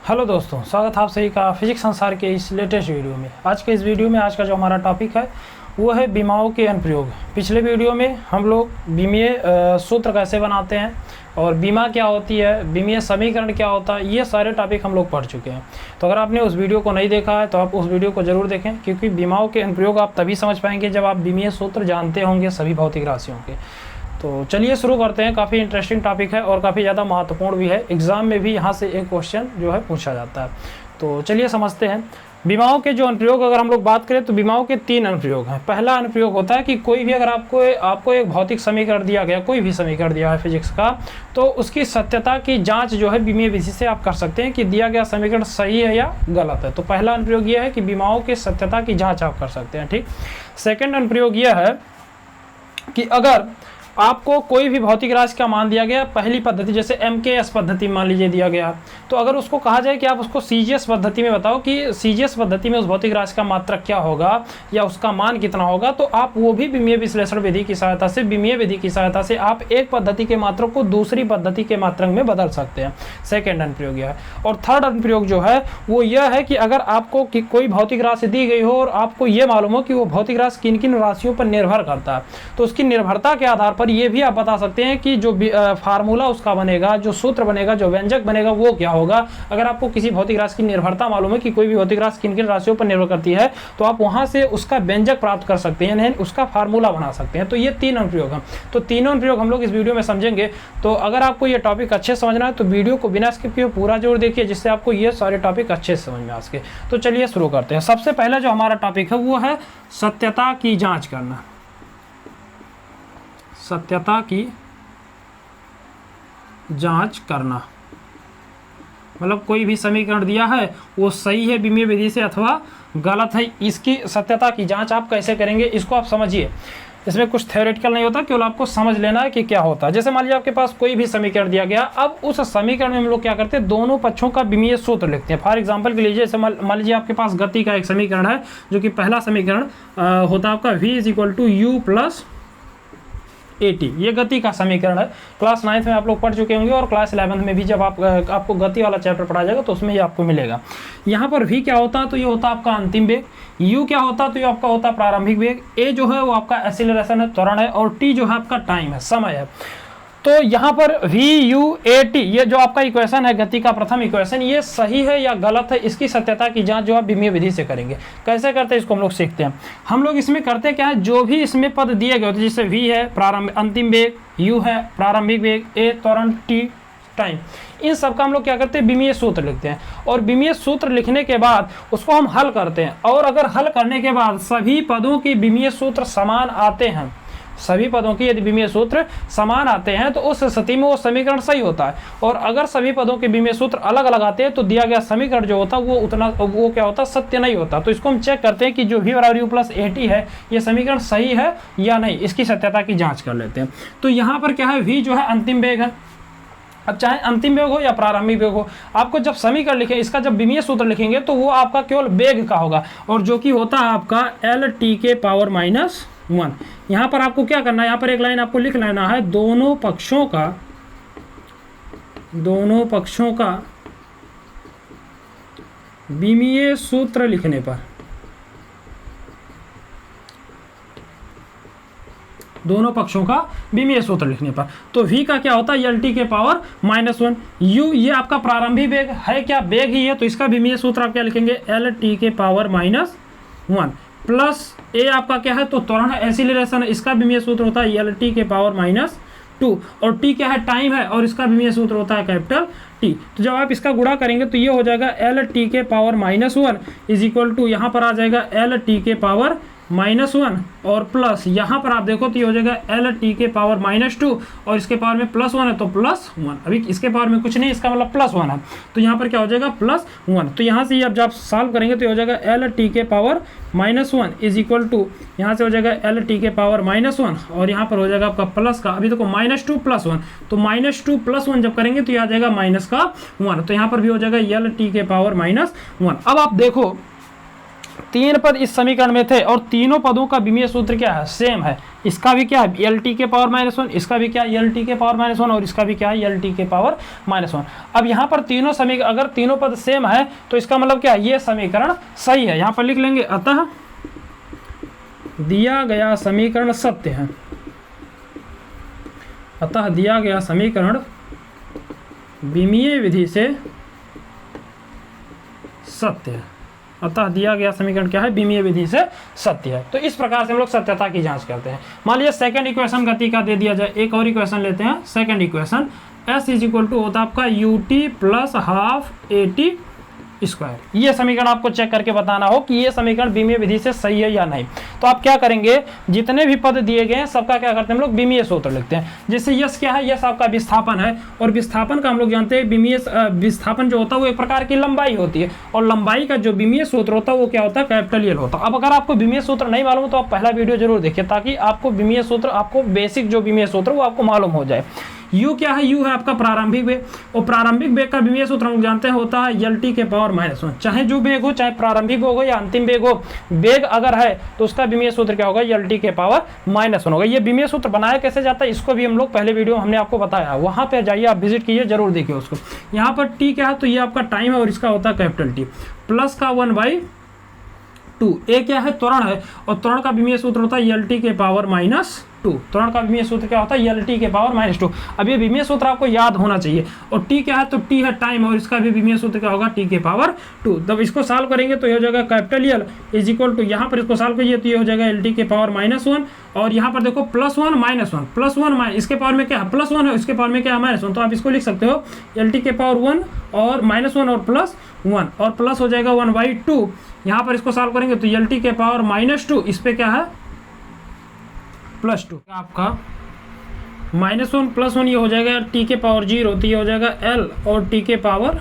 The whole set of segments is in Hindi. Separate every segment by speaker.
Speaker 1: हेलो दोस्तों, स्वागत है आप सभी का फिजिक्स संसार के इस लेटेस्ट वीडियो में। आज के इस वीडियो में आज का जो हमारा टॉपिक है वो है बीमाओं के अनुप्रयोग। पिछले वीडियो में हम लोग बीमीय सूत्र कैसे बनाते हैं और बीमा क्या होती है, बीमीय समीकरण क्या होता है, ये सारे टॉपिक हम लोग पढ़ चुके हैं। तो अगर आपने उस वीडियो को नहीं देखा है तो आप उस वीडियो को ज़रूर देखें, क्योंकि बीमाओं के अनुप्रयोग आप तभी समझ पाएंगे जब आप बीमीय सूत्र जानते होंगे सभी भौतिक राशियों के। तो चलिए शुरू करते हैं। काफ़ी इंटरेस्टिंग टॉपिक है और काफ़ी ज़्यादा महत्वपूर्ण भी है। एग्ज़ाम में भी यहाँ से एक क्वेश्चन जो है पूछा जाता है। तो चलिए समझते हैं बीमाओं के जो अनुप्रयोग। अगर हम लोग बात करें तो बीमाओं के 3 अनुप्रयोग हैं। पहला अनुप्रयोग होता है कि कोई भी अगर आपको एक भौतिक समीकरण दिया गया, कोई भी समीकरण दिया है फिजिक्स का, तो उसकी सत्यता की जांच जो है बीमीय विधि से आप कर सकते हैं कि दिया गया समीकरण सही है या गलत है। तो पहला अनुप्रयोग यह है कि बीमाओं की सत्यता की जाँच आप कर सकते हैं। ठीक। सेकेंड अनुप्रयोग यह है कि अगर आपको कोई भी भौतिक राशि का मान दिया गया, पहली पद्धति जैसे MKS पद्धति मान लीजिए दिया गया, तो अगर उसको कहा जाए कि आप उसको CGS पद्धति में बताओ कि CGS पद्धति में उस भौतिक राशि का मात्रक क्या होगा या उसका मान कितना होगा, तो आप वो भी बीमीय विश्लेषण विधि की सहायता से, बीमीय विधि की सहायता से आप एक पद्धति के मात्रक को दूसरी पद्धति के मात्रक में बदल सकते हैं। सेकेंड अनुप्रयोग यह है। और थर्ड अनुप्रयोग जो है वो यह है कि अगर आपको कोई भौतिक राशि दी गई हो और आपको ये मालूम हो कि वो भौतिक राशि किन किन राशियों पर निर्भर करता है, तो उसकी निर्भरता के आधार पर ये भी आप बता सकते हैं कि जो फार्मूला उसका बनेगा, जो सूत्र बनेगा, जो व्यंजक बनेगा वो क्या होगा। अगर आपको किसी भौतिक राशि की निर्भरता मालूम है कि कोई भी भौतिक राशि किन किन राशियों पर निर्भर करती है, तो आप वहां से उसका व्यंजक प्राप्त कर सकते हैं, उसका फार्मूला बना सकते हैं। तो ये 3 अनुप्रयोग हैं। तो तीनों अनुप्रयोग हम लोग इस वीडियो में समझेंगे। तो अगर आपको ये टॉपिक अच्छे समझना है तो वीडियो को बिना स्किप किए पूरा जरूर देखिए, जिससे आपको ये सारे टॉपिक अच्छे से समझ में आ सके। तो चलिए शुरू करते हैं। सबसे पहले जो हमारा टॉपिक है वो है सत्यता की जाँच करना। सत्यता की जांच करना मतलब कोई भी समीकरण दिया है वो सही है बीमीय विधि से अथवा गलत है, इसकी सत्यता की जांच आप कैसे करेंगे इसको आप समझिए। इसमें कुछ थ्योरेटिकल नहीं होता, केवल आपको समझ लेना है कि क्या होता है। जैसे मान लीजिए आपके पास कोई भी समीकरण दिया गया, अब उस समीकरण में हम लोग क्या करते हैं, दोनों पक्षों का बीमीय सूत्र लिखते हैं। फॉर एग्जांपल के लिए जैसे मान लीजिए आपके पास गति का एक समीकरण है, जो कि पहला समीकरण होता है आपका v = u + AT। ये गति का समीकरण है। क्लास 9th में आप लोग पढ़ चुके होंगे और क्लास 11th में भी जब आपको गति वाला चैप्टर पढ़ा जाएगा तो उसमें ये आपको मिलेगा। यहाँ पर v क्या होता है, तो ये होता है आपका अंतिम वेग। u क्या होता है, तो ये आपका होता है प्रारंभिक वेग। a जो है वो आपका एक्सीलरेशन है, त्वरण है। और t जो है आपका टाइम है, समय है। तो यहाँ पर VUAT ये जो आपका इक्वेशन है, गति का प्रथम इक्वेशन, ये सही है या गलत है, इसकी सत्यता की जांच जो आप बीमीय विधि से करेंगे। कैसे करते हैं इसको हम लोग सीखते हैं। हम लोग इसमें करते क्या है, जो भी इसमें पद दिए गए होते हैं, जैसे V है प्रारंभ अंतिम वेग, U है प्रारंभिक वेग, A त्वरण, T टाइम, इन सब का हम लोग क्या करते हैं, बीमीय सूत्र लिखते हैं। और बीमीय सूत्र लिखने के बाद उसको हम हल करते हैं। और अगर हल करने के बाद सभी पदों की बीमीय सूत्र समान आते हैं, सभी पदों की यदि बीमीय सूत्र समान आते हैं तो उस स्थिति में वो समीकरण सही होता है। और अगर सभी पदों के बीमीय सूत्र अलग अलग आते हैं तो दिया गया समीकरण जो होता है वो क्या होता है, सत्य नहीं होता। तो इसको हम चेक करते हैं कि जो v = u + AT है, ये समीकरण सही है या नहीं, इसकी सत्यता की जाँच कर लेते हैं। तो यहाँ पर क्या है, v जो है अंतिम वेग है। अब चाहे अंतिम वेग हो या प्रारंभिक वेग हो, आपको जब समीकरण लिखें, इसका जब बीमीय सूत्र लिखेंगे तो वो आपका केवल वेग का होगा, और जो कि होता है आपका LT⁻⁻1। यहाँ पर आपको क्या करना है, यहाँ पर एक लाइन आपको लिख लेना है, दोनों पक्षों का बीमीय सूत्र लिखने पर, दोनों पक्षों का बीमीय सूत्र लिखने पर, तो v का क्या होता है, LT⁻⁻1। u ये आपका प्रारंभिक वेग है, क्या वेग ही है, तो इसका बीमीय सूत्र आप क्या लिखेंगे, LT⁻⁻1 प्लस a आपका क्या है, तो त्वरण है, एक्सीलरेशन है, इसका बीमीय सूत्र होता है LT⁻2। और t क्या है, टाइम है, और इसका बीमीय सूत्र होता है कैपिटल T। तो जब आप इसका गुणा करेंगे तो ये हो जाएगा LT⁻⁻1 = यहाँ पर आ जाएगा LT⁻⁻1 और प्लस यहाँ पर आप देखो तो ये हो जाएगा LT⁻2 और इसके पावर में +1 है तो +1। अभी इसके पावर में कुछ नहीं, इसका मतलब +1 है, तो यहाँ पर क्या हो जाएगा +1। तो यहाँ से अब जब आप सॉल्व करेंगे तो ये हो जाएगा LT⁻⁻1 = यहाँ से हो जाएगा LT⁻⁻1 और यहाँ पर हो जाएगा आपका प्लस का, अभी देखो -2 + 1, तो -2 + 1 जब करेंगे तो ये आ जाएगा -1। तो यहाँ पर भी हो जाएगा LT⁻⁻1। अब आप देखो तीन पद इस समीकरण में थे और तीनों पदों का विमीय सूत्र क्या है, सेम है। इसका भी क्या है, यल टी के पावर -1, इसका भी क्या है, यल टी के पावर -1 और इसका भी क्या है, यल टी के पावर -1। अब यहाँ पर तीनों समीकरण, अगर तीनों पद सेम है तो इसका मतलब क्या है, ये समीकरण सही है। यहाँ पर लिख लेंगे अतः दिया गया समीकरण सत्य है। अतः दिया गया समीकरण विमीय विधि से सत्य है। अतः दिया गया समीकरण क्या है, विमीय विधि से सत्य है। तो इस प्रकार से हम लोग सत्यता की जांच करते हैं। मान लीजिए सेकंड इक्वेशन गति का दे दिया जाए, एक और इक्वेशन लेते हैं। सेकंड इक्वेशन s = होता है आपका ut + ½ at² ये समीकरण आपको चेक करके बताना हो कि ये समीकरण विमीय विधि से सही है या नहीं। तो आप क्या करेंगे, जितने भी पद दिए गए हैं सबका क्या करते हैं हम लोग, विमीय सूत्र लिखते हैं। जैसे यस क्या है, यस आपका विस्थापन है और विस्थापन का हम लोग जानते हैं विमीय विस्थापन जो होता है वो एक प्रकार की लंबाई होती है और लंबाई का जो विमीय सूत्र होता है वो क्या होता है, कैपिटल यल होता है। अब अगर आपको विमीय सूत्र नहीं मालूम तो आप पहला वीडियो जरूर देखिए ताकि आपको विमीय सूत्र, आपको बेसिक जो विमीय सूत्र वो आपको मालूम हो जाए। u क्या है, u है आपका प्रारंभिक वेग और प्रारंभिक वेग का विमीय सूत्र हम जानते हैं होता है यल टी के पावर -1। चाहे जो वेग हो, चाहे प्रारंभिक वेग हो या अंतिम वेग हो, वेग अगर है तो उसका विमीय सूत्र क्या होगा, यल टी के पावर -1 होगा। ये विमीय सूत्र बनाया कैसे जाता है इसको भी हम लोग पहले वीडियो हमने आपको बताया, वहां पे जाइए आप विजिट कीजिए, जरूर देखिए उसको। यहाँ पर टी क्या है, तो ये आपका टाइम है और इसका होता है कैपिटल टी, प्लस का 1/2। ए क्या है, त्वरण है और त्वरण का विमीय सूत्र होता है यल टी के पावर -2। त्वरण का विमीय सूत्र क्या होता है, यल टी के पावर -2। अब ये विमीय सूत्र आपको याद होना चाहिए। और टी क्या है, तो टी है टाइम और इसका भी विमीय सूत्र क्या होगा, टी के पावर 2। जब इसको सॉल्व करेंगे तो ये हो जाएगा कैपिटल यल = यहाँ पर इसको सॉल्व करिए तो ये हो जाएगा यल टी के पावर -1 और यहाँ पर देखो +1 -1 इसके पावर में क्या है, +1 है, इसके पावर में क्या है, -1। तो आप इसको लिख सकते हो यल टी के पावर 1 और -1 और +1 और प्लस हो जाएगा 1/2। यहाँ पर इसको सॉल्व करेंगे तो यल टी के पावर -2, इस पे क्या है +2, आपका -1 +1 ये हो जाएगा टी के पावर 0, तो ये हो जाएगा l और टी के पावर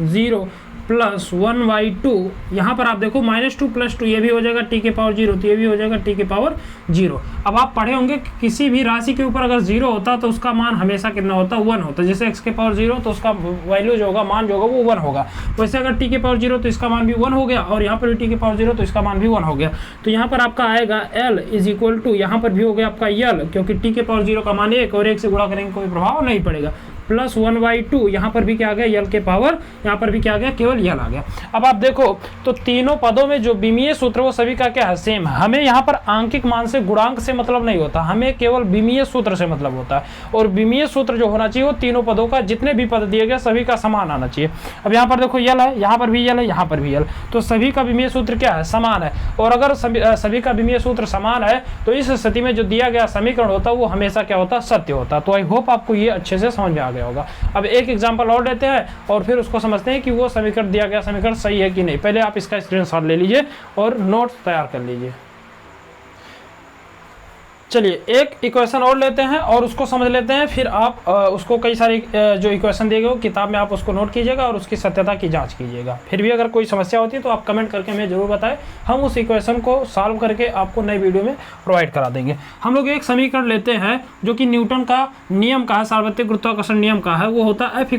Speaker 1: 0 प्लस 1/2। यहाँ पर आप देखो -2 + 2 ये भी हो जाएगा टी के पावर 0, तो ये भी हो जाएगा टी के पावर 0। अब आप पढ़े होंगे कि किसी भी राशि के ऊपर अगर 0 होता तो उसका मान हमेशा कितना होता, 1 होता। जैसे x के पावर 0 तो उसका वैल्यू जो होगा, मान जो होगा वो 1 होगा। वैसे अगर टी के पावर 0 तो इसका मान भी 1 हो गया और यहाँ पर टी के पावर 0 तो इसका मान भी 1 हो गया। तो यहाँ पर आपका आएगा l = यहाँ पर भी हो गया आपका यल, क्योंकि टी के पावर 0 का मान 1 और 1 से गुणा करेंगे कोई प्रभाव नहीं पड़ेगा, प्लस 1/2। यहाँ पर भी क्या आ गया, यल के पावर, यहाँ पर भी क्या आ गया, केवल यल आ गया। अब आप देखो तो तीनों पदों में जो विमीय सूत्र वो सभी का क्या है, सेम है। हमें यहाँ पर आंकिक मान से, गुणांक से मतलब नहीं होता, हमें केवल विमीय सूत्र से मतलब होता है। और विमीय सूत्र जो होना चाहिए वो तीनों पदों का, जितने भी पद दिए गए सभी का समान आना चाहिए। अब यहाँ पर देखो यल है, यहाँ पर भी यल है, यहाँ पर भी यल, तो सभी का विमीय सूत्र क्या है, समान है। और अगर सभी का विमीय सूत्र समान है तो इस स्थिति में जो दिया गया समीकरण होता है वो हमेशा क्या होता है, सत्य होता है। तो आई होप आपको ये अच्छे से समझ में आ गया होगा। अब एक एग्जांपल और लेते हैं और फिर उसको समझते हैं कि वो समीकरण, दिया गया समीकरण सही है कि नहीं। पहले आप इसका स्क्रीनशॉट ले लीजिए और नोट्स तैयार कर लीजिए। चलिए एक इक्वेशन और लेते हैं और उसको समझ लेते हैं, फिर आप उसको कई सारी जो इक्वेशन दिए गए किताब में आप उसको नोट कीजिएगा और उसकी सत्यता की जांच कीजिएगा। फिर भी अगर कोई समस्या होती है तो आप कमेंट करके हमें जरूर बताएं, हम उस इक्वेशन को सॉल्व करके आपको नई वीडियो में प्रोवाइड करा देंगे। हम लोग एक समीकरण लेते हैं जो कि न्यूटन का नियम का है, सार्वत्रिक गुरुत्वाकर्षण नियम का है। वो होता है F =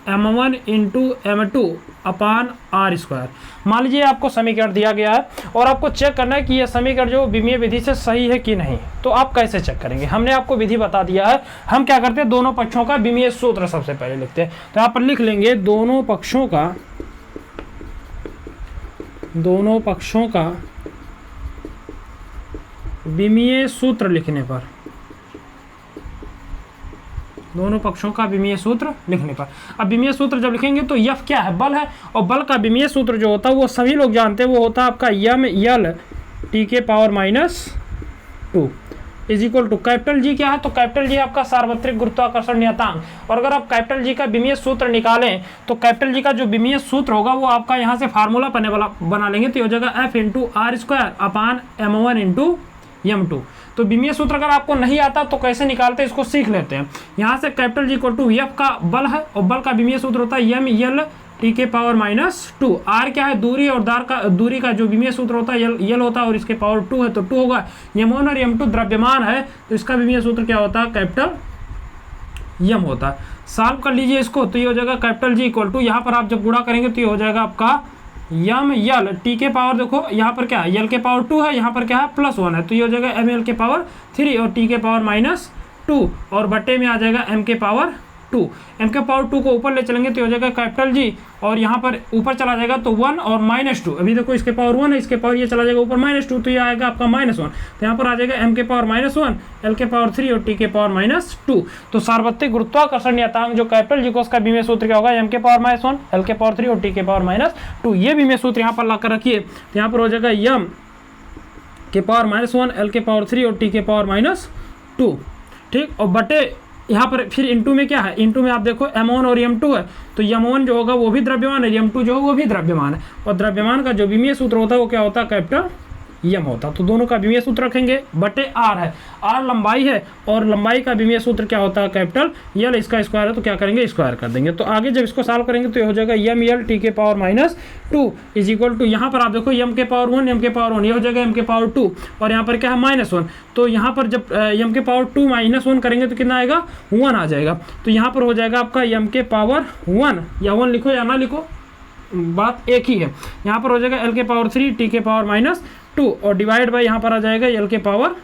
Speaker 1: m1 × m2/r²। मान लीजिए आपको समीकरण दिया गया है और आपको चेक करना है कि यह समीकरण जो विमीय विधि से सही है कि नहीं। तो आप कैसे चेक करेंगे, हमने आपको विधि बता दिया है। हम क्या करते हैं, दोनों पक्षों का विमीय सूत्र सबसे पहले लिखते हैं। तो यहाँ पर लिख लेंगे दोनों पक्षों का विमीय सूत्र लिखने पर, दोनों पक्षों का विमीय सूत्र लिखने पर। अब विमीय सूत्र जब लिखेंगे तो F क्या है, बल है, और बल का विमीय सूत्र जो होता है वो सभी लोग जानते हैं, वो होता है आपका m टी के पावर -2 = कैपिटल G क्या है, तो कैपिटल G आपका सार्वत्रिक गुरुत्वाकर्षण नियतांक। और अगर आप कैपिटल G का विमीय सूत्र निकालें तो कैपिटल G का जो विमीय सूत्र होगा वो आपका यहाँ से फार्मूला बना लेंगे, तो ये हो जाएगा F × r² / m1 × m2। तो विमीय सूत्र अगर आपको नहीं आता तो कैसे निकालते हैं इसको सीख लेते हैं। यहाँ से कैपिटल G = F का बल है और बल का विमीय सूत्र होता है m यल टी के पावर -2। r क्या है, दूरी, और दूरी का जो विमीय सूत्र होता है यल होता है और इसके पावर 2 है तो 2 होगा। m1 और m2 द्रव्यमान है तो इसका विमीय सूत्र क्या होता है, कैपिटल m होता है। सॉल्व कर लीजिए इसको, तो ये हो जाएगा कैपिटल G = यहाँ पर आप जब गुणा करेंगे तो ये हो जाएगा आपका यम यल टी के पावर, देखो यहाँ पर क्या है, यल के पावर 2 है, यहाँ पर क्या है +1 है, तो ये हो जाएगा एम एल के पावर 3 और टी के पावर -2 और बट्टे में आ जाएगा एम के पावर 2। एम के पावर 2 को ऊपर ले चलेंगे तो हो जाएगा कैपिटल जी, और यहाँ पर ऊपर चला जाएगा तो 1 और -2। अभी देखो इसके पावर 1 है, इसके पावर ये चला जाएगा ऊपर -2, तो ये आएगा आपका -1। तो यहाँ पर आ जाएगा एम के पावर -1, एल के पावर 3 और टी के पावर -2। तो सार्वत्रिक गुरुत्वाकर्षण नियतांक जो कैपिटल जी को उसका विमीय सूत्र क्या होगा, एम के पावर -1, एल के पावर 3 और टी के पावर -2। ये विमीय सूत्र यहाँ पर लाकर रखिए, तो यहाँ पर हो जाएगा एम के पावर -1, एल के पावर 3 और टी के पावर -2, ठीक। और बटे यहाँ पर फिर इनटू में क्या है, इनटू में आप देखो m1 और m2 है, तो m1 जो होगा वो भी द्रव्यमान है, m2 जो है वो भी द्रव्यमान है, और द्रव्यमान का जो विमीय सूत्र होता है वो क्या होता है, कैपिटल यम होता। तो दोनों का विमीय सूत्र रखेंगे, बटे आर है, आर लंबाई है और लंबाई का विमीय सूत्र क्या होता है, कैपिटल यल, इसका स्क्वायर है तो क्या करेंगे, स्क्वायर कर देंगे। तो आगे जब इसको सॉल्व करेंगे तो ये हो जाएगा यम यल टी के पावर -2 इज इक्वल टू, यहाँ पर आप देखो यम के पावर 1, एम के पावर 1, ये हो जाएगा एम के पावर 2 और यहाँ पर क्या है -1, तो यहाँ पर जब एम के पावर 2 -1 करेंगे तो कितना आएगा, 1 आ जाएगा। तो यहाँ पर हो जाएगा आपका एम के पावर 1, या 1 लिखो या ना लिखो, बात एक ही है। यहाँ पर हो जाएगा एल के पावर 3 टी के पावर -2 और डिवाइड बाय यहाँ पर आ जाएगा एल के पावर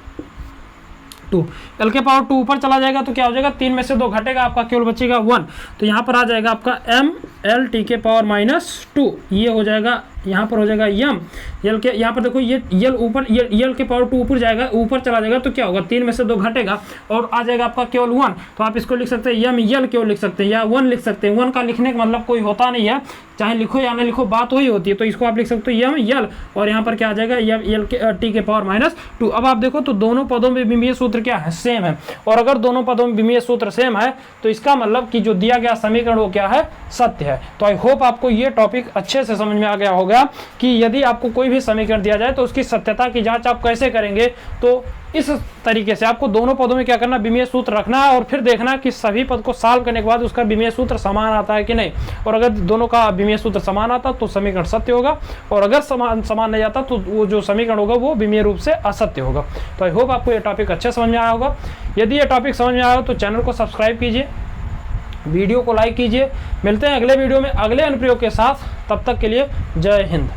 Speaker 1: 2। एल के पावर 2 ऊपर चला जाएगा तो क्या हो जाएगा, 3 में से 2 घटेगा, आपका केवल बचेगा 1। तो यहाँ पर आ जाएगा आपका एम एल टी के पावर -2, ये हो जाएगा, यहाँ पर हो जाएगा यम यल के, यहाँ पर देखो ये यल ऊपर, यल के पावर 2 ऊपर जाएगा, ऊपर चला जाएगा तो क्या होगा, 3 में से 2 घटेगा और आ जाएगा आपका केवल 1। तो आप इसको लिख सकते हैं यम यल केवल लिख सकते हैं, या 1 लिख सकते हैं। 1 का लिखने का मतलब कोई होता नहीं है, चाहे लिखो या ना लिखो, बात वही होती है। तो इसको आप लिख सकते हो यम यल, और यहाँ पर क्या आ जाएगा, यम यल के टी के पावर -2। अब आप देखो तो दोनों पदों में विमीय सूत्र क्या है, सेम है, और अगर दोनों पदों में विमीय सूत्र सेम है तो इसका मतलब कि जो दिया गया समीकरण वो क्या है, सत्य है। तो आई होप आपको ये टॉपिक अच्छे से समझ में आ गया होगा कि यदि आपको कोई भी समीकरण दिया जाए तो उसकी सत्यता की जांच आप कैसे करेंगे। तो इस तरीके से आपको दोनों पदों में क्या करना, विमीय सूत्र रखना है और फिर देखना कि सभी पद को सॉल्व करने के बाद उसका विमीय सूत्र समान आता है कि नहीं, और अगर दोनों का विमीय सूत्र समान आता तो समीकरण सत्य होगा, और अगर समान नहीं आता तो वो जो समीकरण होगा वो विमीय रूप से असत्य होगा। तो आई होप आपको ये टॉपिक अच्छे समझ में आया होगा। यदि ये टॉपिक समझ में आया हो तो चैनल को सब्सक्राइब कीजिए, वीडियो को लाइक कीजिए। मिलते हैं अगले वीडियो में अगले अनुप्रयोग के साथ, तब तक के लिए जय हिंद।